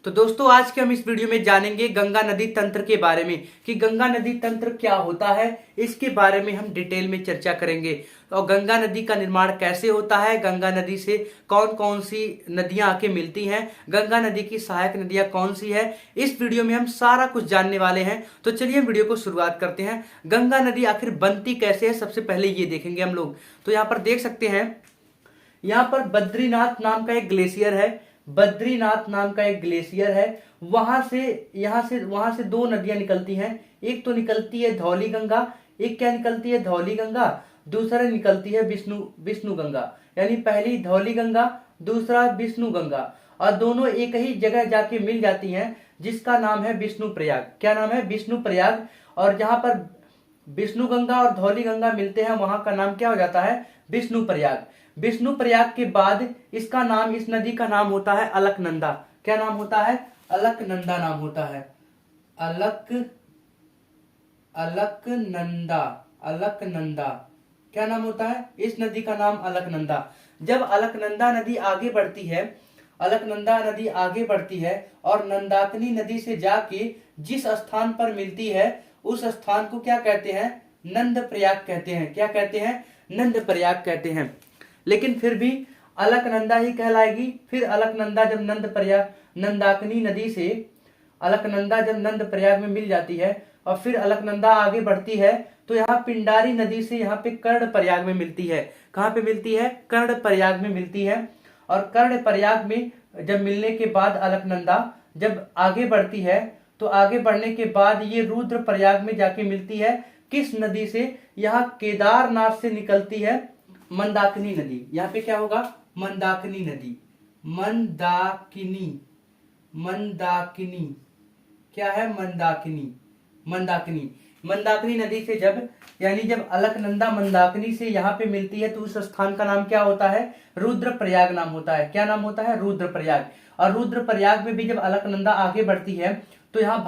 तो दोस्तों आज के हम इस वीडियो में जानेंगे गंगा नदी तंत्र के बारे में कि गंगा नदी तंत्र क्या होता है। इसके बारे में हम डिटेल में चर्चा करेंगे और गंगा नदी का निर्माण कैसे होता है, गंगा नदी से कौन कौन सी नदियां आके मिलती हैं, गंगा नदी की सहायक नदियां कौन सी है। इस वीडियो में हम सारा कुछ जानने वाले हैं। तो चलिए हम वीडियो को शुरुआत करते हैं। गंगा नदी आखिर बनती कैसे है, सबसे पहले ये देखेंगे हम लोग। तो यहाँ पर देख सकते हैं, यहाँ पर बद्रीनाथ नाम का एक ग्लेशियर है। बद्रीनाथ नाम का एक ग्लेशियर है। वहां से दो नदियां निकलती हैं। एक तो निकलती है धौली गंगा, एक क्या निकलती है धौली गंगा, दूसरा निकलती है विष्णु विष्णु गंगा। यानी पहली धौली गंगा, दूसरा विष्णु गंगा, और दोनों एक ही जगह जाके मिल जाती हैं जिसका नाम है विष्णु प्रयाग। क्या नाम है? विष्णु प्रयाग। और जहां पर विष्णु गंगा और धौली गंगा मिलते हैं वहां का नाम क्या हो जाता है? विष्णु प्रयाग। विष्णु प्रयाग के बाद इसका नाम, इस नदी का नाम होता है अलकनंदा। क्या नाम होता है? अलकनंदा नाम होता है। अलकनंदा। अलकनंदा क्या नाम होता है? इस नदी का नाम अलकनंदा। जब अलकनंदा नदी आगे बढ़ती है, अलकनंदा नदी आगे बढ़ती है और नंदाकिनी नदी से जाके जिस स्थान पर मिलती है उस स्थान को क्या कहते हैं? नंद प्रयाग कहते हैं। क्या कहते हैं? नंद प्रयाग कहते हैं। लेकिन फिर भी अलकनंदा ही कहलाएगी। फिर अलकनंदा जब नंद प्रयाग, नंदाकिनी नदी से अलकनंदा जब नंद प्रयाग में मिल जाती है और फिर अलकनंदा आगे बढ़ती है तो यहाँ पिंडारी नदी से यहाँ पे कर्ण प्रयाग में मिलती है। कहाँ पे मिलती है? कर्ण प्रयाग में मिलती है। और कर्ण प्रयाग में जब मिलने के बाद अलकनंदा जब आगे बढ़ती है तो आगे बढ़ने के बाद ये रुद्र प्रयाग में जाके मिलती है। किस नदी से? यहाँ केदारनाथ से निकलती है मंदाकिनी नदी। यहाँ पे क्या होगा? मंदाकिनी नदी। मंदाकिनी। मंदाकिनी क्या है? मंदाकिनी। मंदाकिनी। मंदाकिनी नदी से जब, यानी जब अलकनंदा मंदाकिनी से यहाँ पे मिलती है तो उस स्थान का नाम क्या होता है? रुद्र प्रयाग नाम होता है। क्या नाम होता है? रुद्र प्रयाग। और रुद्र प्रयाग में भी जब अलकनंदा आगे बढ़ती है तो यहाँ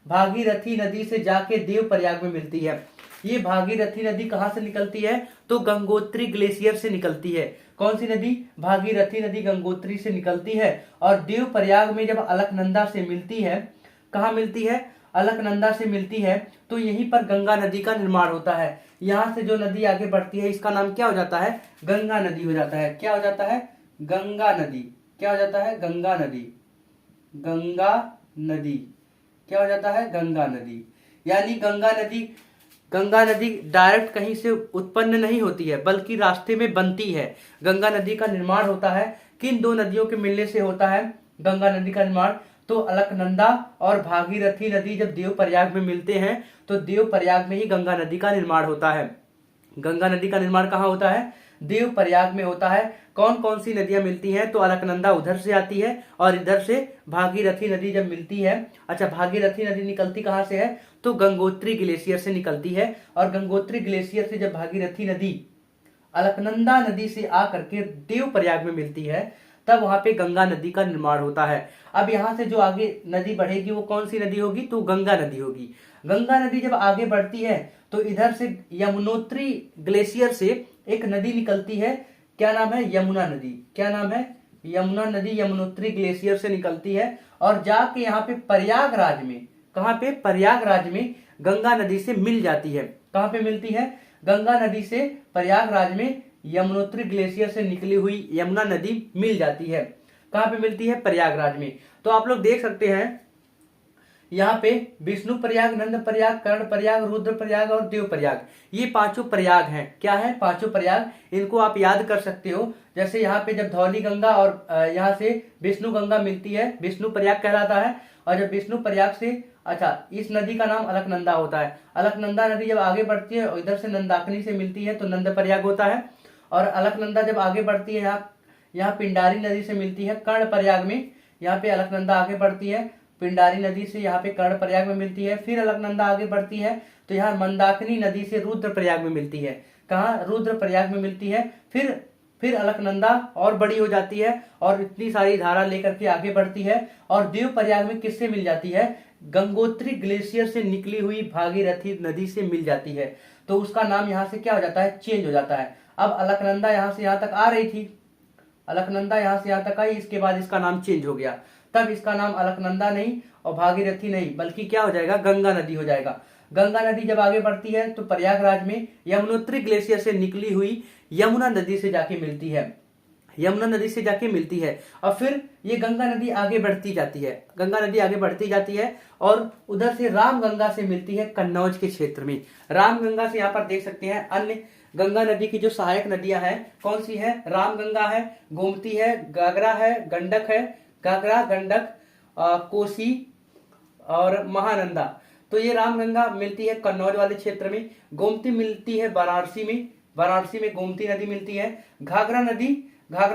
भागीरथी नदी से जाके देव प्रयाग में मिलती है। ये भागीरथी नदी कहाँ से निकलती है? तो गंगोत्री ग्लेशियर से निकलती है। कौन सी नदी? भागीरथी नदी गंगोत्री से निकलती है। और देव प्रयाग में जब अलकनंदा से मिलती है, कहाँ मिलती है? अलकनंदा से मिलती है तो यहीं पर गंगा नदी का निर्माण होता है। यहाँ से जो नदी आगे बढ़ती है इसका नाम क्या हो जाता है? गंगा नदी हो जाता है। क्या हो जाता है? गंगा नदी। क्या हो जाता है? गंगा नदी। गंगा नदी क्या हो जाता है? गंगा नदी। यानी गंगा नदी डायरेक्ट कहीं से उत्पन्न नहीं होती है बल्कि रास्ते में बनती है। गंगा नदी का निर्माण होता है किन दो नदियों के मिलने से होता है गंगा नदी का निर्माण? तो अलकनंदा और भागीरथी नदी जब देव प्रयाग में मिलते हैं तो देव प्रयाग में ही गंगा नदी का निर्माण होता है। गंगा नदी का निर्माण कहाँ होता है? देव प्रयाग में होता है। कौन कौन सी नदियां मिलती हैं? तो अलकनंदा उधर से आती है और इधर से भागीरथी नदी जब मिलती है, अच्छा भागीरथी नदी निकलती कहाँ से है? तो गंगोत्री ग्लेशियर से निकलती है। और गंगोत्री ग्लेशियर से जब भागीरथी नदी अलकनंदा नदी से आकर के देव प्रयाग में मिलती है तब वहां पे गंगा नदी का निर्माण होता है। अब यहाँ से जो आगे नदी बढ़ेगी वो कौन सी नदी होगी? तो गंगा नदी होगी। गंगा नदी जब आगे बढ़ती है तो इधर से यमुनोत्री ग्लेशियर से एक नदी निकलती है। क्या नाम है? यमुना नदी। क्या नाम है? यमुना नदी यमुनोत्री ग्लेशियर से निकलती है और जाके यहाँ पे प्रयागराज में, कहाँ पे? प्रयागराज में गंगा नदी से मिल जाती है। कहाँ पे मिलती है? गंगा नदी से प्रयागराज में यमुनोत्री ग्लेशियर से निकली हुई यमुना नदी मिल जाती है। कहाँ पे मिलती है? प्रयागराज में। तो आप लोग देख सकते हैं यहाँ पे विष्णु प्रयाग, नंद प्रयाग, कर्ण प्रयाग, रुद्र प्रयाग और देव प्रयाग, ये पांचों प्रयाग हैं। क्या है? पांचों प्रयाग। इनको आप याद कर सकते हो। जैसे यहाँ पे जब धौली गंगा और यहाँ से विष्णु गंगा मिलती है, विष्णु प्रयाग कहलाता है। और जब विष्णु प्रयाग से, अच्छा इस नदी का नाम अलकनंदा होता है। अलकनंदा नदी जब आगे बढ़ती है और इधर से नंदाकिनी से मिलती है तो नंद प्रयाग होता है। और अलकनंदा जब आगे बढ़ती है यहाँ पिंडारी नदी से मिलती है कर्ण प्रयाग में। यहाँ पे अलकनंदा आगे बढ़ती है पिंडारी नदी से, यहाँ पे कर्ण प्रयाग में मिलती है। फिर अलकनंदा आगे बढ़ती है तो यहाँ मंदाकिनी नदी से रुद्र प्रयाग में मिलती है। कहाँ? रुद्र प्रयाग में मिलती है। फिर अलकनंदा और बड़ी हो जाती है और इतनी सारी धारा लेकर के आगे बढ़ती है और देव प्रयाग में किससे मिल जाती है? गंगोत्री ग्लेशियर से निकली हुई भागीरथी नदी से मिल जाती है। तो उसका नाम यहाँ से क्या हो जाता है? चेंज हो जाता है। अब अलकनंदा यहाँ से यहाँ तक आ रही थी, अलकनंदा यहाँ से यहाँ तक आई, इसके बाद इसका नाम चेंज हो गया। तब इसका नाम अलकनंदा नहीं और भागीरथी नहीं बल्कि क्या हो जाएगा, गंगा नदी हो जाएगा। गंगा नदी जब आगे बढ़ती है तो प्रयागराज में यमुनोत्री ग्लेशियर से निकली हुई यमुना नदी से जाके मिलती है, यमुना नदी से जाके मिलती है। और फिर ये गंगा नदी आगे बढ़ती जाती है, गंगा नदी आगे बढ़ती जाती है और उधर से रामगंगा से मिलती है कन्नौज के क्षेत्र में। रामगंगा से यहाँ पर देख सकते हैं अन्य गंगा नदी की जो सहायक नदियां हैं कौन सी है, रामगंगा है, गोमती है, गागरा है, गंडक है, गागरा, गंडक, कोसी और महानंदा। तो ये रामगंगा मिलती है कन्नौज वाले क्षेत्र में, गोमती मिलती है वाराणसी में, वाराणसी में गोमती नदी मिलती है, घाघरा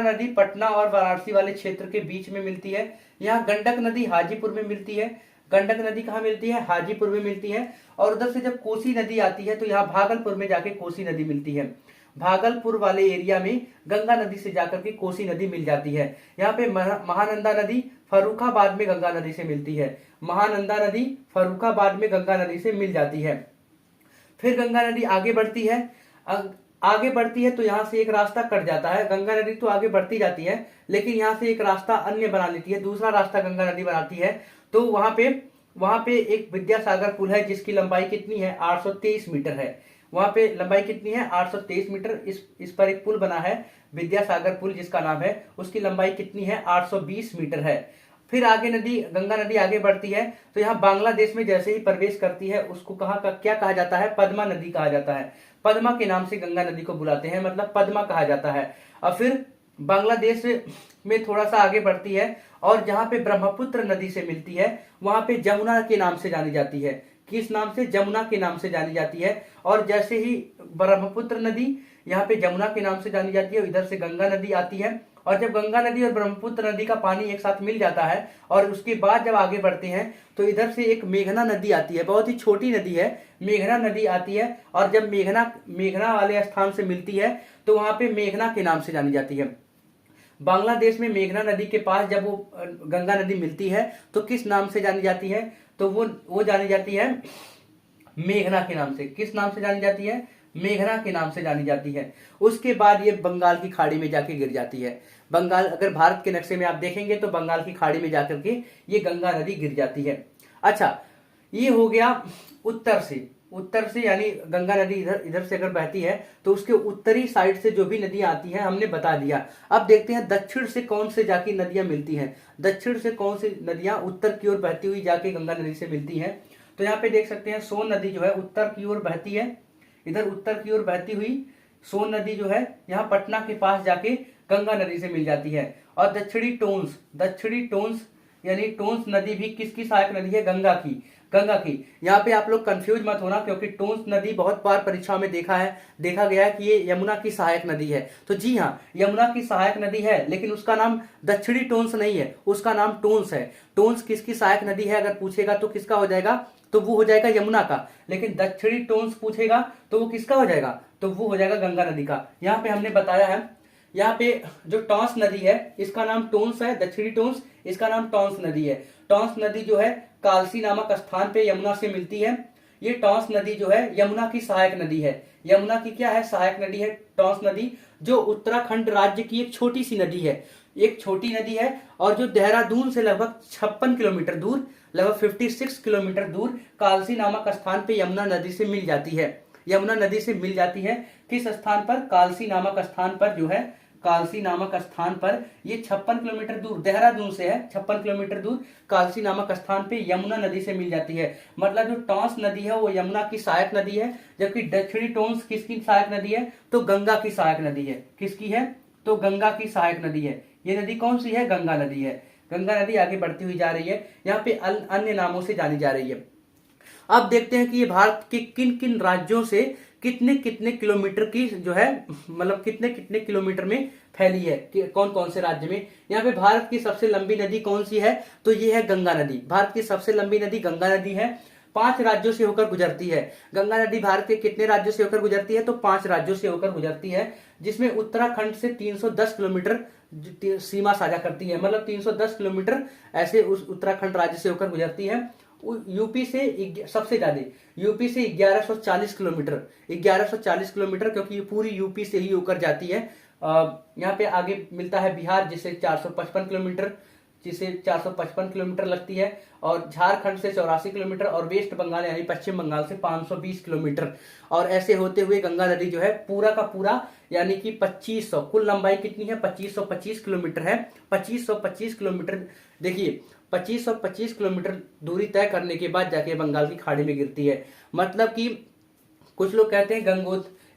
नदी पटना और वाराणसी वाले क्षेत्र के बीच में मिलती है। यहाँ गंडक नदी हाजीपुर में मिलती है, गंडक नदी कहाँ मिलती है, हाजीपुर में मिलती है। और उधर से जब कोसी नदी आती है तो यहाँ भागलपुर में जाके कोसी नदी मिलती है, भागलपुर वाले एरिया में गंगा नदी से जाकर के कोसी नदी मिल जाती है। यहाँ पे महानंदा नदी फर्रुखाबाद में गंगा नदी से मिलती है, महानंदा नदी फर्रुखाबाद में गंगा नदी से मिल जाती है। फिर गंगा नदी आगे बढ़ती है, आगे बढ़ती है तो यहाँ से एक रास्ता कट जाता है। गंगा नदी तो आगे बढ़ती जाती है लेकिन यहाँ से एक रास्ता अन्य बना लेती है, दूसरा रास्ता गंगा नदी बनाती है। तो वहां पे एक विद्यासागर पुल है जिसकी लंबाई कितनी है, 823 मीटर है। वहां पे लंबाई कितनी है, 823 मीटर। इस पर एक पुल बना है विद्यासागर पुल जिसका नाम है, उसकी लंबाई कितनी है, 820 मीटर है। फिर आगे गंगा नदी आगे बढ़ती है तो यहाँ बांग्लादेश में जैसे ही प्रवेश करती है उसको क्या कहा जाता है, पद्मा नदी कहा जाता है। पद्मा के नाम से गंगा नदी को बुलाते हैं, मतलब पद्मा कहा जाता है। और फिर बांग्लादेश में थोड़ा सा आगे बढ़ती है और जहां पे ब्रह्मपुत्र नदी से मिलती है वहां पे जमुना के नाम से जानी जाती है। किस नाम से, जमुना के नाम से जानी जाती है। और जैसे ही ब्रह्मपुत्र नदी यहाँ पे जमुना के नाम से जानी जाती है, इधर से गंगा नदी आती है और जब गंगा नदी और ब्रह्मपुत्र नदी का पानी एक साथ मिल जाता है और उसके बाद जब आगे बढ़ते हैं तो इधर से एक मेघना नदी आती है, बहुत ही छोटी नदी है, मेघना नदी आती है। और जब मेघना वाले स्थान से मिलती है तो वहां पे मेघना के नाम से जानी जाती है। बांग्लादेश में मेघना नदी के पास जब वो गंगा नदी मिलती है तो किस नाम से जानी जाती है, तो वो जानी जाती है मेघना के नाम से। किस नाम से जानी जाती है, मेघना के नाम से जानी जाती है। उसके बाद ये बंगाल की खाड़ी में जाके गिर जाती है। बंगाल, अगर भारत के नक्शे में आप देखेंगे तो बंगाल की खाड़ी में जाकर के ये गंगा नदी गिर जाती है। अच्छा, ये हो गया उत्तर से यानी गंगा नदी इधर से अगर बहती है तो उसके उत्तरी साइड से जो भी नदियां आती हैं हमने बता दिया। अब देखते हैं दक्षिण से कौन से जाके नदियां मिलती हैं, दक्षिण से कौन सी नदियां उत्तर की ओर बहती हुई जाके गंगा नदी से मिलती हैं। तो यहाँ पे देख सकते हैं सोन नदी जो है उत्तर की ओर बहती है, इधर उत्तर की ओर बहती हुई सोन नदी जो है यहाँ पटना के पास जाके गंगा नदी से मिल जाती है। और दक्षिणी टोंस यानी टोंस नदी भी किसकी सहायक नदी है, गंगा की। यहाँ पे आप लोग कंफ्यूज मत होना क्योंकि टोंस नदी बहुत बार परीक्षा में देखा गया है कि ये यमुना की सहायक नदी है। तो जी हाँ, यमुना की सहायक नदी है लेकिन उसका नाम दक्षिणी टोंस नहीं है, उसका नाम टोंस है। टोंस किसकी सहायक नदी है अगर पूछेगा तो किसका हो जाएगा, तो वो हो जाएगा यमुना का। लेकिन दक्षिणी टोंस पूछेगा तो वो किसका हो जाएगा, तो वो हो जाएगा गंगा नदी का। यहाँ पे हमने बताया है, यहाँ पे जो टॉन्स नदी है इसका नाम टोंस है, दक्षिणी टोंस, इसका नाम टॉन्स नदी है। टॉन्स नदी जो है कालसी नामक स्थान पे यमुना से मिलती है। ये टॉन्स नदी जो है यमुना की सहायक नदी है। यमुना की क्या है, सहायक नदी है टॉन्स नदी, जो उत्तराखंड राज्य की एक छोटी सी नदी है, एक छोटी नदी है और जो देहरादून से लगभग 56 किलोमीटर दूर, लगभग 56 किलोमीटर दूर कालसी नामक स्थान पे यमुना नदी से मिल जाती है। यमुना नदी से मिल जाती है किस स्थान पर, कालसी नामक स्थान पर जो है, कालसी नामक स्थान पर ये 56 किलोमीटर दूर देहरादून से है, 56 किलोमीटर दूर कालसी नामक स्थान पे यमुना नदी से मिल जाती है। मतलब जो टॉन्स नदी है वो यमुना की सहायक नदी है, जबकि दक्षिणी टोंस किसकी सहायक नदी है, तो गंगा की सहायक नदी है। किसकी है, तो गंगा की सहायक नदी है। ये नदी कौन सी है, गंगा नदी है। गंगा नदी आगे बढ़ती हुई जा रही है, यहाँ पे अन्य नामों से जानी जा रही है। अब देखते हैं कि ये भारत के किन किन राज्यों से कितने कितने किलोमीटर की जो है, मतलब कितने कितने किलोमीटर में फैली है, कि कौन कौन से राज्य में। यहाँ पे भारत की सबसे लंबी नदी कौन सी है, तो ये है गंगा नदी। भारत की सबसे लंबी नदी गंगा नदी है, 5 राज्यों से होकर गुजरती है। गंगा नदी भारत के कितने राज्यों से होकर गुजरती है, तो 5 राज्यों से होकर गुजरती है, जिसमें उत्तराखंड से 310 किलोमीटर सीमा साझा करती है। मतलब 310 किलोमीटर ऐसे उस उत्तराखंड राज्य से होकर गुजरती है। यूपी से सबसे ज्यादा, यूपी से 1140 किलोमीटर, 1140 किलोमीटर, क्योंकि ये पूरी यूपी से ही होकर जाती है। यहाँ पे आगे मिलता है बिहार जिससे 455 किलोमीटर, जिसे 455 किलोमीटर लगती है, और झारखंड से 84 किलोमीटर, और वेस्ट बंगाल यानी पश्चिम बंगाल से 520 किलोमीटर। और ऐसे होते हुए गंगा नदी जो है पूरा का पूरा यानी कि 2500, कुल लंबाई कितनी है 2525 किलोमीटर है। 2525 किलोमीटर, देखिए 2525 किलोमीटर दूरी तय करने के बाद जाके बंगाल की खाड़ी में गिरती है। मतलब कि कुछ लोग कहते हैं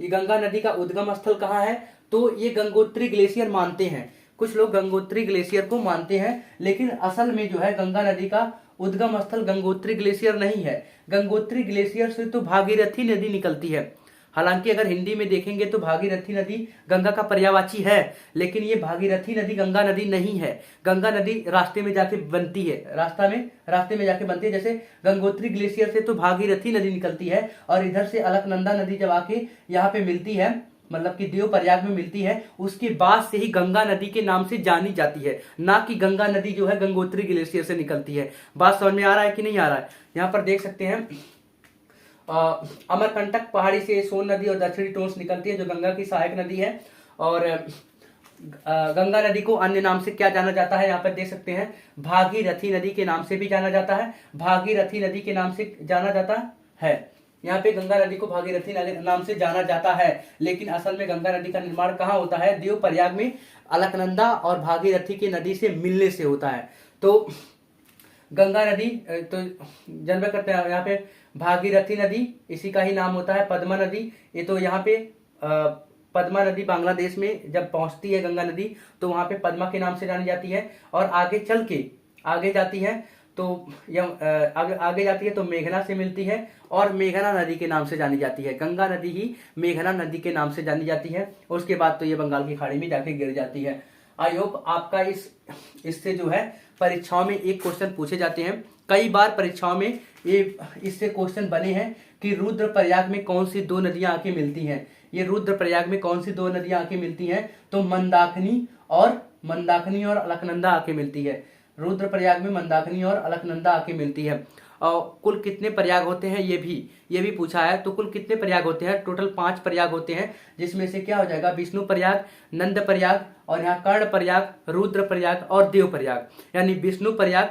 ये गंगा नदी का उद्गम स्थल कहाँ है, तो ये गंगोत्री ग्लेशियर मानते हैं। कुछ लोग गंगोत्री ग्लेशियर को मानते हैं, लेकिन असल में जो है गंगा नदी का उद्गम स्थल गंगोत्री ग्लेशियर नहीं है। गंगोत्री ग्लेशियर से तो भागीरथी नदी निकलती है। हालांकि अगर हिंदी में देखेंगे तो भागीरथी नदी गंगा का पर्यायवाची है, लेकिन ये भागीरथी नदी गंगा नदी नहीं है। गंगा नदी रास्ते में जाके बनती है, रास्ते में जाके बनती है। जैसे गंगोत्री ग्लेशियर से तो भागीरथी नदी निकलती है, और इधर से अलकनंदा नदी जब आके यहाँ पे मिलती है, मतलब कि देव प्रयाग में मिलती है, उसके बाद से ही गंगा नदी के नाम से जानी जाती है, ना कि गंगा नदी जो है गंगोत्री ग्लेशियर से निकलती है। बात समझ में आ रहा है कि नहीं आ रहा है? यहाँ पर देख सकते हैं अमरकंटक पहाड़ी से सोन नदी और दक्षिणी टोंस निकलती है, जो गंगा की सहायक नदी है। और गंगा नदी को अन्य नाम से क्या जाना जाता है, यहाँ पर देख सकते हैं भागीरथी नदी के नाम से भी जाना जाता है। भागीरथी नदी के नाम से जाना जाता है। यहाँ पे गंगा नदी को भागीरथी नाम से जाना जाता है, लेकिन असल में गंगा नदी का निर्माण कहाँ होता है, देव प्रयाग में अलकनंदा और भागीरथी की नदी से मिलने से होता है। तो गंगा नदी तो जन्म करते हैं यहाँ पे भागीरथी नदी, इसी का ही नाम होता है पद्मा नदी। ये तो यहाँ पे पद्मा नदी बांग्लादेश में जब पहुंचती है गंगा नदी, तो वहां पे पद्मा के नाम से जानी जाती है। और आगे चल के आगे जाती है तो आगे जाती है तो मेघना से मिलती है, और मेघना नदी के नाम से जानी जाती है। गंगा नदी ही मेघना नदी के नाम से जानी जाती है। उसके बाद तो ये बंगाल की खाड़ी में जाके गिर जाती है। आई होप आपका इससे जो है परीक्षाओं में एक क्वेश्चन पूछे जाते हैं, कई बार परीक्षाओं में ये इससे क्वेश्चन बने हैं कि रुद्रप्रयाग में कौन सी 2 नदियां आके मिलती हैं। ये रुद्रप्रयाग में कौन सी 2 नदियां आके मिलती हैं, तो मंदाकिनी और अलकनंदा आके मिलती है। रुद्रप्रयाग में मंदाकिनी और अलकनंदा आके मिलती है। और कुल कितने प्रयाग होते हैं ये भी पूछा है। तो कुल कितने प्रयाग होते हैं, टोटल 5 प्रयाग होते हैं, जिसमें से क्या हो जाएगा विष्णु प्रयाग, नंद प्रयाग, और यहाँ कर्ण प्रयाग, रुद्र प्रयाग और देव प्रयाग। यानी विष्णु प्रयाग,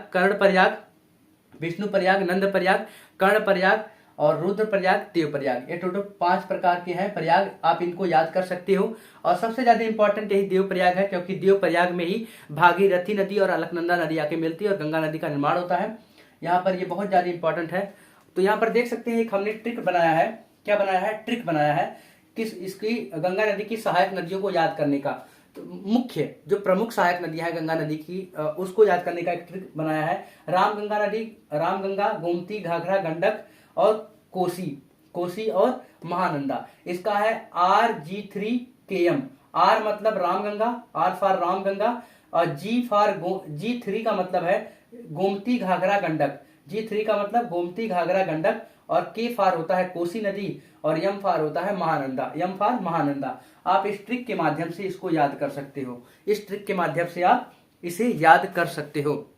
नंद प्रयाग, कर्ण प्रयाग और रुद्र प्रयाग, देव प्रयाग। ये टोटल 5 प्रकार के हैं प्रयाग, आप इनको याद कर सकते हो। और सबसे ज्यादा इंपॉर्टेंट यही देव प्रयाग है, क्योंकि देव प्रयाग में ही भागीरथी नदी और अलकनंदा नदी आके मिलती है और गंगा नदी का निर्माण होता है। यहाँ पर ये बहुत ज्यादा इंपॉर्टेंट है। तो यहाँ पर देख सकते हैं एक हमने ट्रिक बनाया है। क्या बनाया है? ट्रिक बनाया है किस इसकी गंगा नदी की सहायक नदियों को याद करने का। तो मुख्य जो प्रमुख सहायक नदियां है गंगा नदी की, उसको याद करने का एक ट्रिक बनाया है। रामगंगा, गोमती, घाघरा, गंडक और कोसी और महानंदा। इसका है RG3KM। R मतलब रामगंगा, R फॉर रामगंगा, और G3 का मतलब है गोमती घाघरा गंडक। G3 का मतलब गोमती घाघरा गंडक, और K फॉर होता है कोसी नदी, और M फॉर होता है महानंदा, M फॉर महानंदा। आप इस ट्रिक के माध्यम से इसको याद कर सकते हो। इस ट्रिक के माध्यम से आप इसे याद कर सकते हो।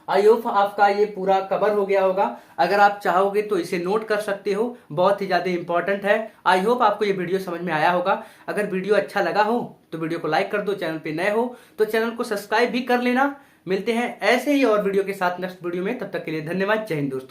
आई होप आपका ये पूरा कवर हो गया होगा। अगर आप चाहोगे तो इसे नोट कर सकते हो, बहुत ही ज्यादा इंपॉर्टेंट है। आई होप आपको ये वीडियो समझ में आया होगा। अगर वीडियो अच्छा लगा हो तो वीडियो को लाइक कर दो, चैनल पे नए हो तो चैनल को सब्सक्राइब भी कर लेना। मिलते हैं ऐसे ही और वीडियो के साथ नेक्स्ट वीडियो में, तब तक के लिए धन्यवाद। जय हिंद दोस्तों।